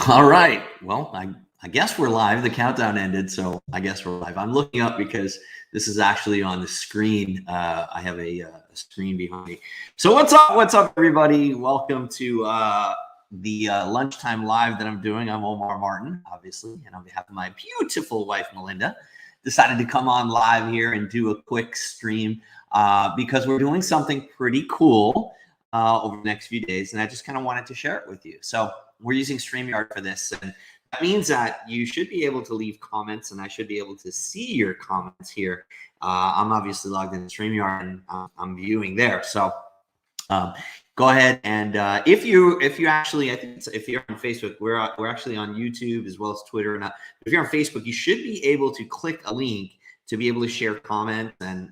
All right. Well, I guess we're live. The countdown ended, so I guess we're live. I'm looking up because this is actually on the screen. I have a screen behind me. So what's up? What's up, everybody? Welcome to the lunchtime live that I'm doing. I'm Omar Martin, obviously, and on behalf of my beautiful wife, Melinda, decided to come on live here and do a quick stream because we're doing something pretty cool over the next few days, and I just kind of wanted to share it with you. So we're using StreamYard for this, and that means that you should be able to leave comments, and I should be able to see your comments here. I'm obviously logged into StreamYard, and I'm viewing there. So go ahead and if you actually, I think if you're on Facebook, we're actually on YouTube as well as Twitter. And if you're on Facebook, you should be able to click a link to be able to share comments and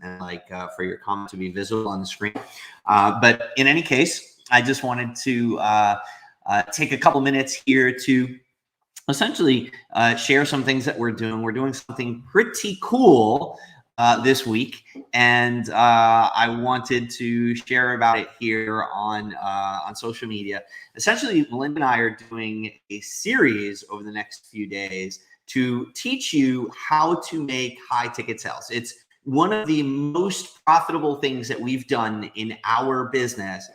for your comment to be visible on the screen. But in any case, I just wanted to take a couple minutes here to essentially share some things that we're doing. We're doing something pretty cool this week, and I wanted to share about it here on social media. Essentially, Melinda and I are doing a series over the next few days to teach you how to make high ticket sales. It's one of the most profitable things that we've done in our business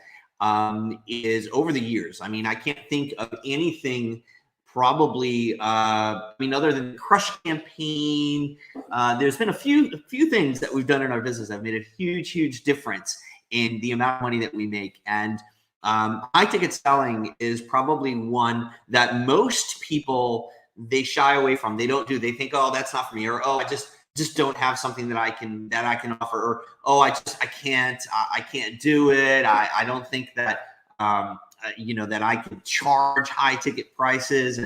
is over the years. I mean, I can't think of anything probably, other than the Crush campaign. There's been a few things that we've done in our business that have made a huge difference in the amount of money that we make. And high ticket selling is probably one that most people, they shy away from. They don't do. They think, oh, that's not for me, or oh, I just don't have something that I can offer, or oh, I can't do it. I don't think that that I can charge high ticket prices,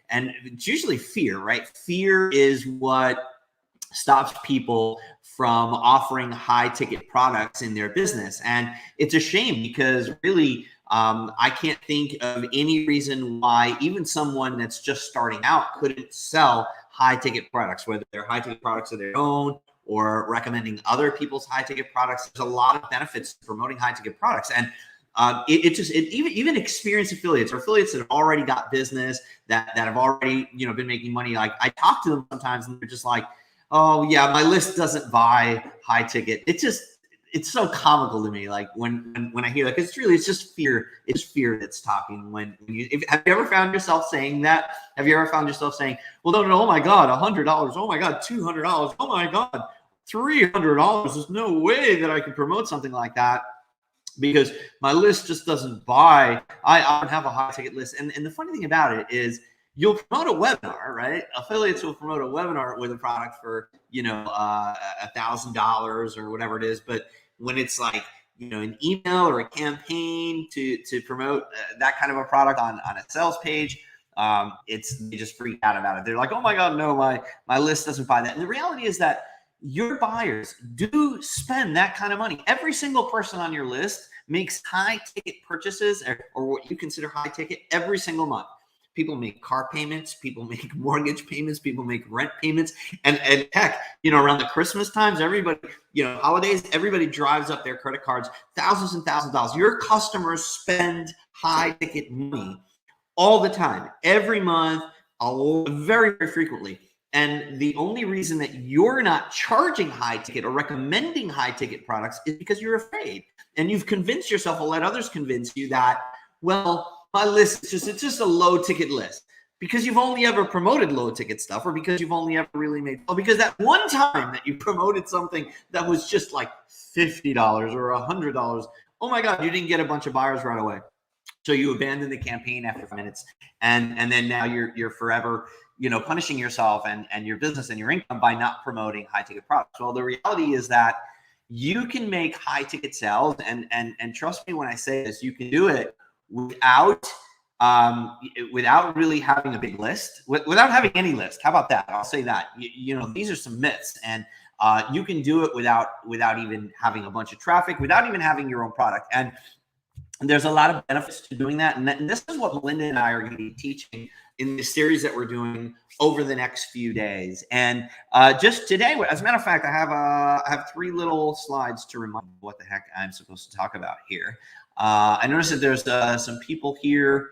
and it's usually fear, right? Fear is what stops people from offering high ticket products in their business. And it's a shame because really, I can't think of any reason why even someone that's just starting out couldn't sell high ticket products, whether they're high ticket products of their own or recommending other people's high ticket products. There's a lot of benefits to promoting high ticket products. And even experienced affiliates or affiliates that have already got business that have already, been making money. Like, I talk to them sometimes and they're just like, oh yeah, my list doesn't buy high ticket. It's so comical to me. Like when I hear that, because it's just fear. It's fear that's talking. Have you ever found yourself saying that? Have you ever found yourself saying, well, no, oh my God, $100. Oh my God, $200. Oh my God, $300. There's no way that I can promote something like that, because my list just doesn't buy. I don't have a high ticket list. And the funny thing about it is, you'll promote a webinar, right? Affiliates will promote a webinar with a product for, $1,000 or whatever it is. But when it's like, an email or a campaign to promote that kind of a product on a sales page, they just freak out about it. They're like, oh my God, no, my list doesn't buy that. And the reality is that your buyers do spend that kind of money. Every single person on your list makes high ticket purchases or what you consider high ticket every single month. People make car payments, people make mortgage payments, people make rent payments. And heck, around the Christmas times, everybody, holidays, everybody drives up their credit cards, thousands and thousands of dollars. Your customers spend high ticket money all the time, every month, very, very frequently. And the only reason that you're not charging high ticket or recommending high ticket products is because you're afraid. And you've convinced yourself, or let others convince you that, well, my list it's just a low ticket list, because you've only ever promoted low ticket stuff, or because you've only ever really because that one time that you promoted something that was just like $50 or $100, oh my God, you didn't get a bunch of buyers right away. So you abandon the campaign after 5 minutes, and then now you're forever, punishing yourself and your business and your income by not promoting high ticket products. Well, the reality is that you can make high ticket sales, and trust me when I say this, you can do it without really having a big list, without having any list. How about that? I'll say that. These are some myths, and you can do it without even having a bunch of traffic, without even having your own product. And there's a lot of benefits to doing that. And this is what Melinda and I are going to be teaching in the series that we're doing over the next few days. And just today, as a matter of fact, I have 3 little slides to remind me what the heck I'm supposed to talk about here. I noticed that there's some people here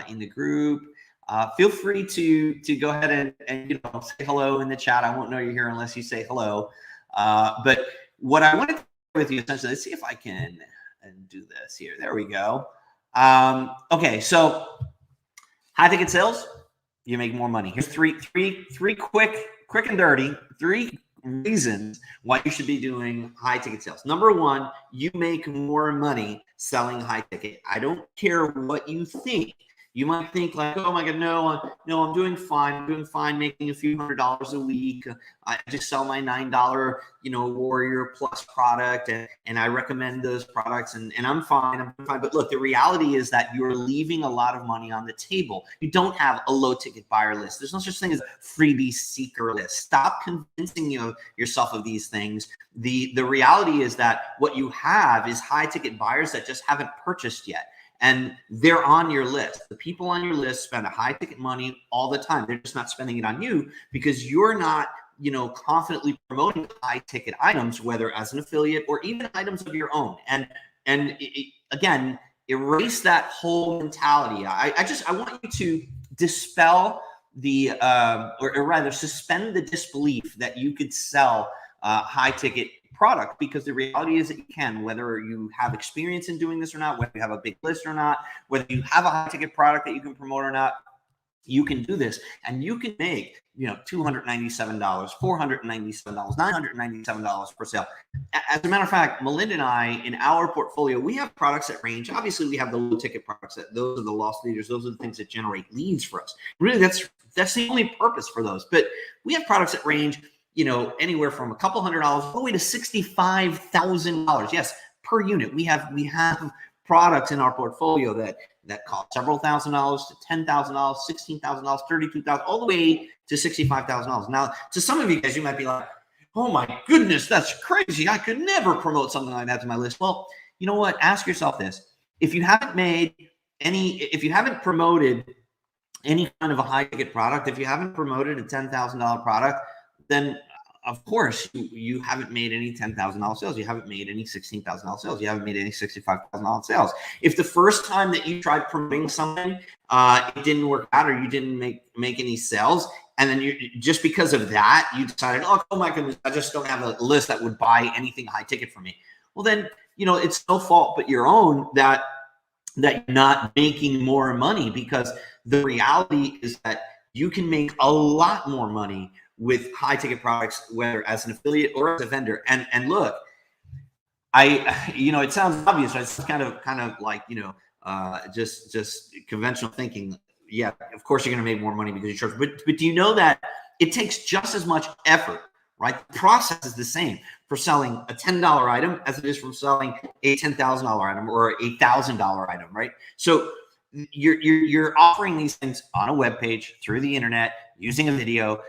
in the group. feel free to go ahead and say hello in the chat. I won't know you're here unless you say hello. But what I wanted to do with you essentially, let's see if I can do this here. There we go. Okay, so high ticket sales, you make more money. Here's three quick and dirty, 3 reasons why you should be doing high ticket sales. Number 1, you make more money selling high ticket. I don't care what you think. You might think like, oh my God, no, I'm doing fine. I'm doing fine making a few $100s a week. I just sell my $9, Warrior Plus product, and I recommend those products, and I'm fine. But look, the reality is that you're leaving a lot of money on the table. You don't have a low ticket buyer list. There's no such thing as a freebie seeker list. Stop convincing yourself of these things. The reality is that what you have is high ticket buyers that just haven't purchased yet. And they're on your list. The people on your list spend a high ticket money all the time. They're just not spending it on you because you're not, confidently promoting high ticket items, whether as an affiliate or even items of your own. And again, erase that whole mentality. I want you to dispel the, or rather suspend the disbelief that you could sell high ticket product, because the reality is that you can, whether you have experience in doing this or not, whether you have a big list or not, whether you have a high ticket product that you can promote or not, you can do this, and you can make $297, $497, $997 per sale. As a matter of fact, Melinda and I, in our portfolio, we have products that range. Obviously, we have the low ticket products that those are the loss leaders. Those are the things that generate leads for us. Really, that's the only purpose for those. But we have products that range anywhere from a couple $100s all the way to $65,000. Yes, per unit. We have products in our portfolio that cost several $1,000s to $10,000, $16,000, $32,000, all the way to $65,000. Now, to some of you guys, you might be like, oh my goodness, that's crazy. I could never promote something like that to my list. Well, you know what? Ask yourself this. If you haven't promoted any kind of a high ticket product, if you haven't promoted a $10,000 product, then of course you haven't made any $10,000 sales. You haven't made any $16,000 sales. You haven't made any $65,000 sales. If the first time that you tried promoting something, it didn't work out, or you didn't make any sales, and then you just because of that you decided, oh my goodness, I just don't have a list that would buy anything high ticket for me. Well, then it's no fault but your own that you're not making more money, because the reality is that you can make a lot more money with high ticket products, whether as an affiliate or as a vendor. And look, it sounds obvious, right? It's kind of like, just conventional thinking. Yeah, of course you're going to make more money because you charge. But do you know that it takes just as much effort, right? The process is the same for selling a $10 item as it is from selling a $10,000 item or a $1,000 item, right? So you're offering these things on a web page, through the internet, using a video.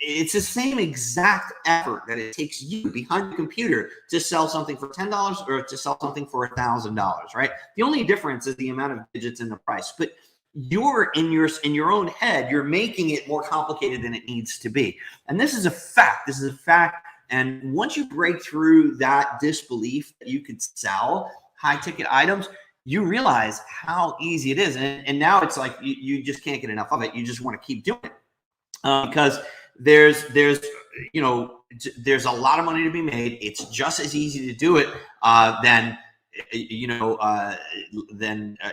It's the same exact effort that it takes you behind the computer to sell something for $10 or to sell something for $1,000, right? The only difference is the amount of digits in the price. But you're in your own head, you're making it more complicated than it needs to be. And this is a fact. This is a fact. And once you break through that disbelief that you could sell high ticket items, you realize how easy it is. And now it's like you just can't get enough of it. You just want to keep doing it because there's a lot of money to be made. It's just as easy to do it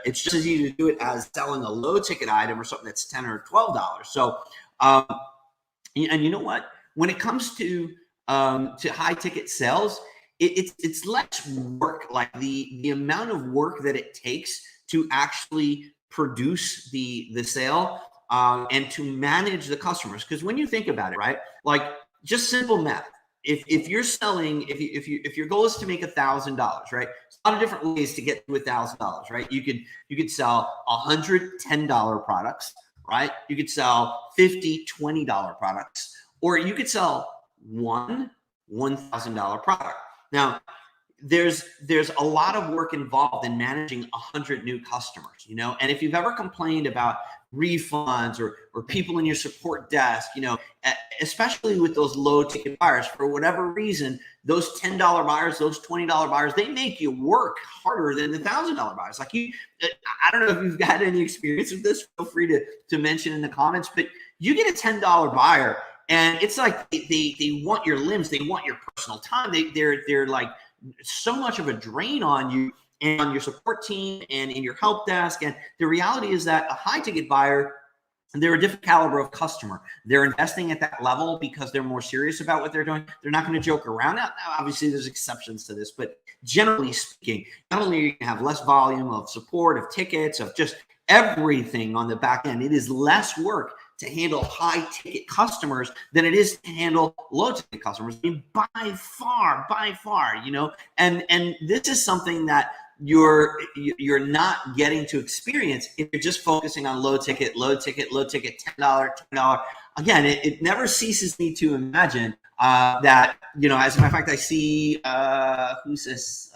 it's just as easy to do it as selling a low ticket item or something that's $10 or $12. So, and you know what? When it comes to high ticket sales, it's less work. Like the amount of work that it takes to actually produce the sale and to manage the customers. Because when you think about it, right, like just simple math. If you're selling, if your goal is to make $1,000, right? There's a lot of different ways to get to $1,000, right? You could sell 100 $10 products, right? You could sell 50 $20 products, or you could sell one $1,000 product. Now, there's a lot of work involved in managing 100 new customers, and if you've ever complained about refunds or people in your support desk, especially with those low ticket buyers, for whatever reason, those $10 buyers, those $20 buyers, they make you work harder than the $1,000 buyers. Like I don't know if you've got any experience with this, feel free to mention in the comments, but you get a $10 buyer and it's like they want your limbs, they want your personal time. They're like so much of a drain on you and on your support team and in your help desk. And the reality is that a high ticket buyer, they're a different caliber of customer. They're investing at that level because they're more serious about what they're doing. They're not going to joke around. Now, obviously, there's exceptions to this, but generally speaking, not only are you going to have less volume of support, of tickets, of just everything on the back end, it is less work to handle high ticket customers than it is to handle low ticket customers. I mean, by far, and this is something that you're not getting to experience if you're just focusing on low ticket, $10. Again, it never ceases me to imagine that, as a matter of fact, I see, who's this?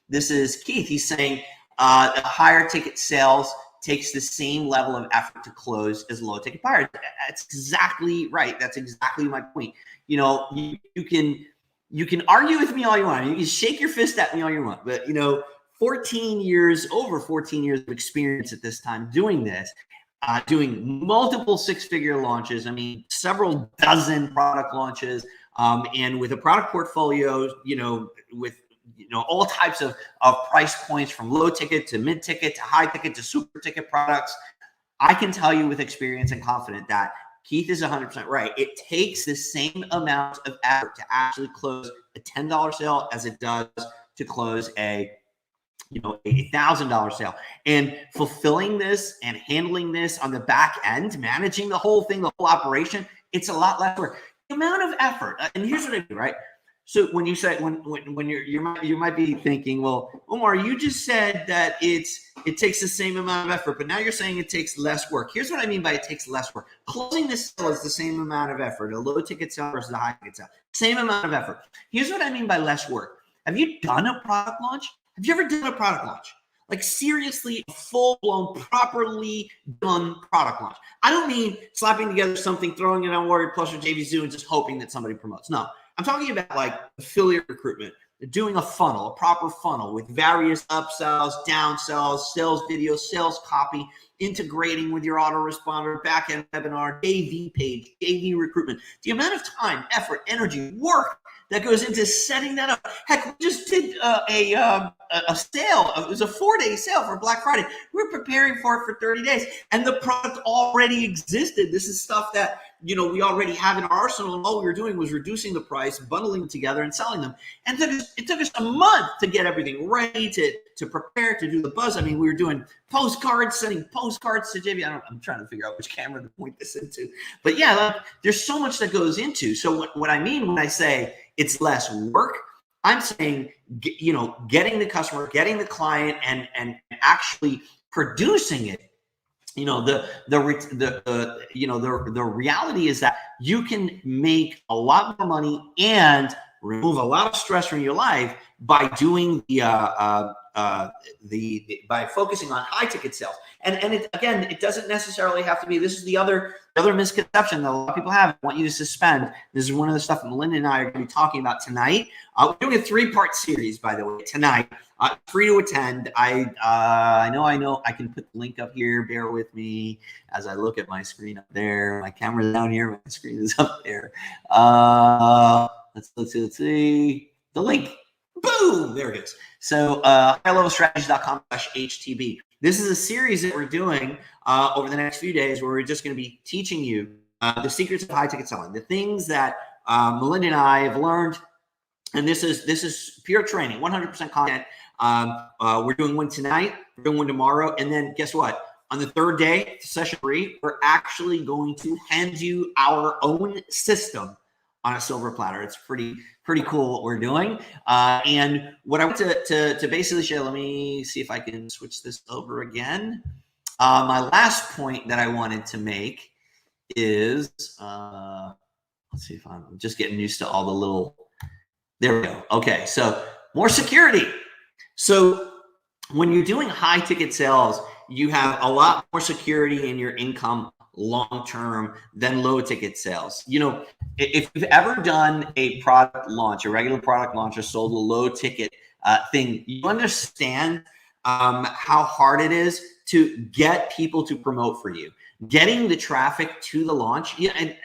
This is Keith. He's saying the higher ticket sales takes the same level of effort to close as low ticket buyers. That's exactly right. That's exactly my point. You can argue with me all you want. You can shake your fist at me all you want. But, over 14 years of experience at this time doing this, doing multiple six-figure launches. I mean, several dozen product launches, and with a product portfolio, with all types of price points from low ticket to mid ticket to high ticket to super ticket products. I can tell you with experience and confident that Keith is 100% right. It takes the same amount of effort to actually close a $10 sale as it does to close a $1,000 sale. And fulfilling this and handling this on the back end, managing the whole thing, the whole operation, it's a lot less work. The amount of effort, and here's what I do, right? So when you say when you might be thinking, well, Omar, you just said that it takes the same amount of effort, but now you're saying it takes less work. Here's what I mean by it takes less work. Closing this sale is the same amount of effort, a low ticket sale versus a high ticket sale, same amount of effort. Here's what I mean by less work. Have you done a product launch? Have you ever done a product launch? Like seriously, a full-blown, properly done product launch. I don't mean slapping together something, throwing it on Warrior Plus or JVZoo and just hoping that somebody promotes. No. I'm talking about like affiliate recruitment, doing a funnel, a proper funnel with various upsells, downsells, sales videos, sales copy, integrating with your autoresponder, backend webinar, AV page, AV recruitment. The amount of time, effort, energy, work that goes into setting that up. Heck, we just did a sale. It was a 4-day sale for Black Friday. We were preparing for it for 30 days, and the product already existed. This is stuff that we already have in our arsenal, and all we were doing was reducing the price, bundling together, and selling them. And it took us a month to get everything ready, to prepare, to do the buzz. I mean, we were doing postcards, sending postcards to JV. I'm trying to figure out which camera to point this into. But yeah, there's so much that goes into. So what I mean when I say it's less work, I'm saying, getting the customer, getting the client, and actually producing it. The reality is that you can make a lot more money and remove a lot of stress from your life by doing by focusing on high ticket sales. And it doesn't necessarily have to be. This is the other misconception that a lot of people have. I want you to suspend. This is one of the stuff that Melinda and I are going to be talking about tonight. We're doing a 3-part series, by the way, tonight. Free to attend. I know. I can put the link up here. Bear with me as I look at my screen up there. My camera's down here. My screen is up there. Let's see. The link. Boom. There it is. So higherlevelstrategies.com/HTB. This is a series that we're doing over the next few days where we're just going to be teaching you the secrets of high ticket selling, the things that Melinda and I have learned. And this is pure training, 100% content. We're doing one tonight. We're doing one tomorrow. And then guess what? On the third day, session 3, we're actually going to hand you our own system on a silver platter. It's pretty cool what we're doing. And what I want to basically share, let me see if I can switch this over again. My last point that I wanted to make is, let's see if I'm just getting used to all the little, there we go. Okay, so more security. So when you're doing high ticket sales, you have a lot more security in your income long term than low ticket sales. You know, if you've ever done a product launch, a regular product launch, or sold a low ticket thing, you understand how hard it is to get people to promote for you. Getting the traffic to the launch, yeah, and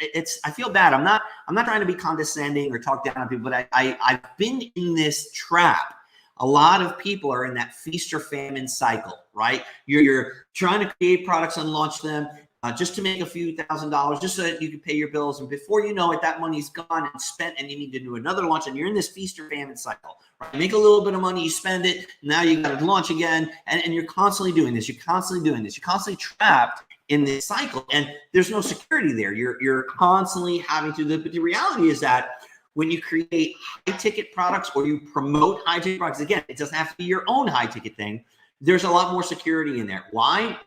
I feel bad. I'm not trying to be condescending or talk down on people, but I've been in this trap. A lot of people are in that feast or famine cycle, right? You're trying to create products and launch them just to make a few $1,000s, just so that you can pay your bills. And before you know it, that money's gone and spent, and you need to do another launch. And you're in this feast or famine cycle, right? You make a little bit of money, you spend it. Now you got to launch again. And you're constantly doing this. You're constantly doing this. You're constantly trapped in this cycle. And there's no security there. You're constantly having to, but the reality is that when you create high ticket products or you promote high ticket products, again, it doesn't have to be your own high ticket thing. There's a lot more security in there. Why?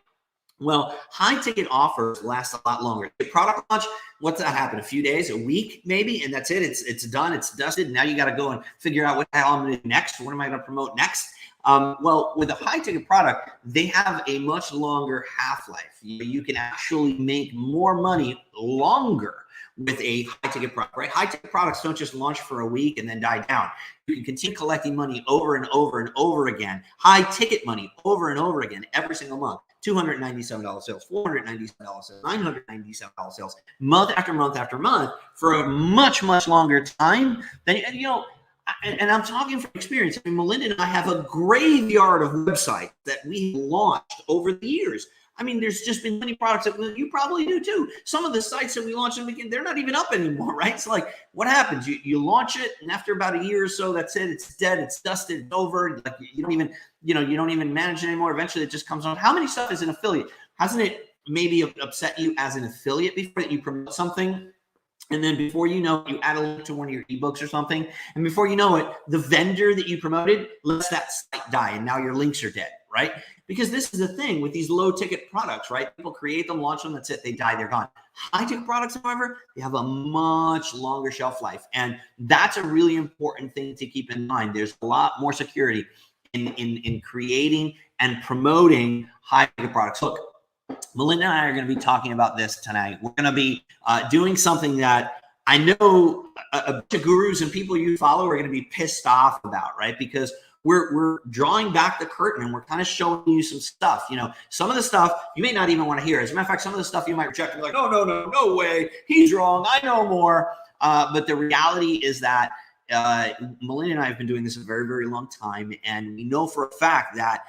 Well, high ticket offers last a lot longer. The product launch, what's that happen? A few days, a week, maybe, and that's it. It's done. It's dusted. Now you got to go and figure out what the hell I'm going to do next. What am I going to promote next? Well, with a high ticket product, they have a much longer half-life. You can actually make more money longer with a high ticket product, right? High ticket products don't just launch for a week and then die down. You can continue collecting money over and over and over again, high ticket money over and over again every single month. $297 sales, $497 sales, $997 sales, month after month after month for a much, much longer time. Then, you know, and I'm talking from experience. I mean, Melinda and I have a graveyard of websites that we launched over the years. I mean, there's just been many products that you probably do too. Some of the sites that we launched in the beginning, they're not even up anymore, right? It's like, what happens? You launch it, and after about a year or so, that's it. It's dead. It's dusted. It's over. Like you don't even, you don't even manage it anymore. Eventually, it just comes on. How many stuff is an affiliate? Hasn't it maybe upset you as an affiliate before that you promote something? And then before you know it, you add a link to one of your ebooks or something. And before you know it, the vendor that you promoted lets that site die. And now your links are dead, right? Because this is the thing with these low ticket products, right? People create them, launch them, that's it. They die, they're gone. High ticket products, however, they have a much longer shelf life. And that's a really important thing to keep in mind. There's a lot more security in creating and promoting high ticket products. Look, Melinda and I are going to be talking about this tonight. We're going to be doing something that I know a bunch of gurus and people you follow are going to be pissed off about, right? Because we're drawing back the curtain and we're kind of showing you some stuff. You know, some of the stuff you may not even want to hear. As a matter of fact, some of the stuff you might reject. You're like, no way. He's wrong. I know more. But the reality is that Melinda and I have been doing this a very, very long time. And we know for a fact that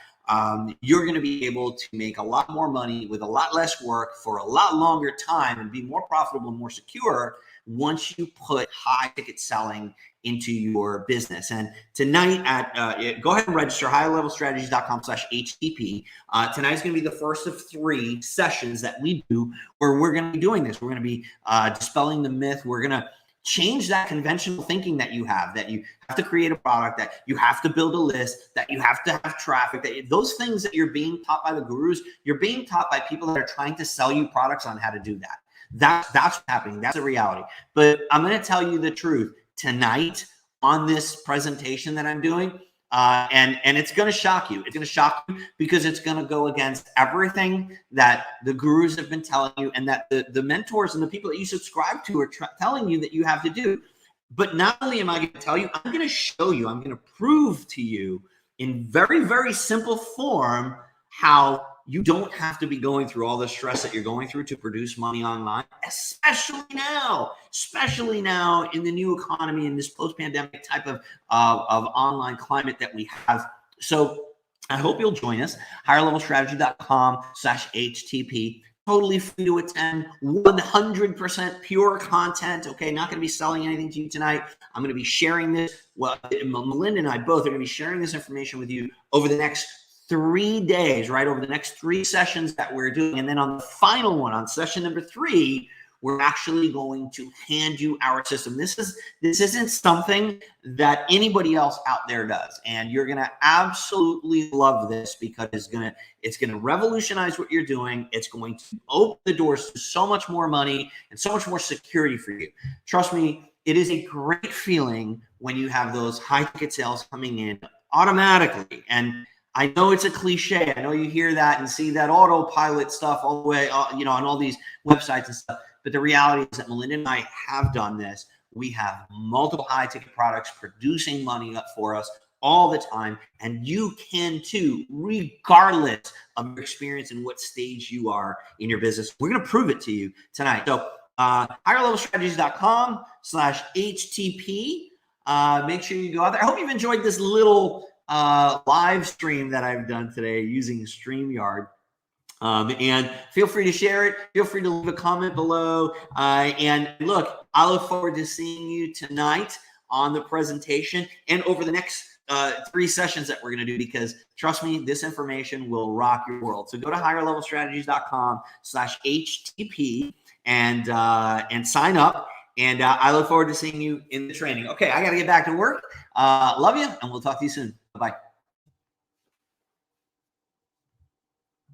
you're going to be able to make a lot more money with a lot less work for a lot longer time and be more profitable and more secure once you put high ticket selling into your business. And tonight go ahead and register highlevelstrategies.com/HTP. Tonight is going to be the first of 3 sessions that we do where we're going to be doing this. We're going to be dispelling the myth. We're going to change that conventional thinking that you have to create a product, that you have to build a list, that you have to have traffic, that those things that you're being taught by the gurus, you're being taught by people that are trying to sell you products on how to do that. That's what's happening. That's a reality. But I'm going to tell you the truth tonight on this presentation that I'm doing. And it's going to shock you. It's going to shock you because it's going to go against everything that the gurus have been telling you and that the mentors and the people that you subscribe to are telling you that you have to do. But not only am I going to tell you, I'm going to show you, I'm going to prove to you in very, very simple form how you don't have to be going through all the stress that you're going through to produce money online, especially now in the new economy, in this post-pandemic type of online climate that we have. So I hope you'll join us, higherlevelstrategy.com/HTP. Totally free to attend, 100% pure content. Okay, not going to be selling anything to you tonight. I'm going to be sharing this. Well, Melinda and I both are going to be sharing this information with you over the next 3 days, right? Over the next 3 sessions that we're doing. And then on the final one, on session number 3, we're actually going to hand you our system. This isn't something that anybody else out there does. And you're going to absolutely love this because it's going to revolutionize what you're doing. It's going to open the doors to so much more money and so much more security for you. Trust me, it is a great feeling when you have those high ticket sales coming in automatically. And I know it's a cliche. I know you hear that and see that autopilot stuff all the way, on all these websites and stuff. But the reality is that Melinda and I have done this. We have multiple high ticket products producing money up for us all the time. And you can too, regardless of your experience and what stage you are in your business. We're going to prove it to you tonight. So higherlevelstrategies.com/HTP. Make sure you go out there. I hope you've enjoyed this little live stream that I've done today using StreamYard. And feel free to share it. Feel free to leave a comment below. And look, I look forward to seeing you tonight on the presentation and over the next 3 sessions that we're going to do, because trust me, this information will rock your world. So go to higherlevelstrategies.com/HTP and sign up. And I look forward to seeing you in the training. Okay, I got to get back to work. Love you, and we'll talk to you soon.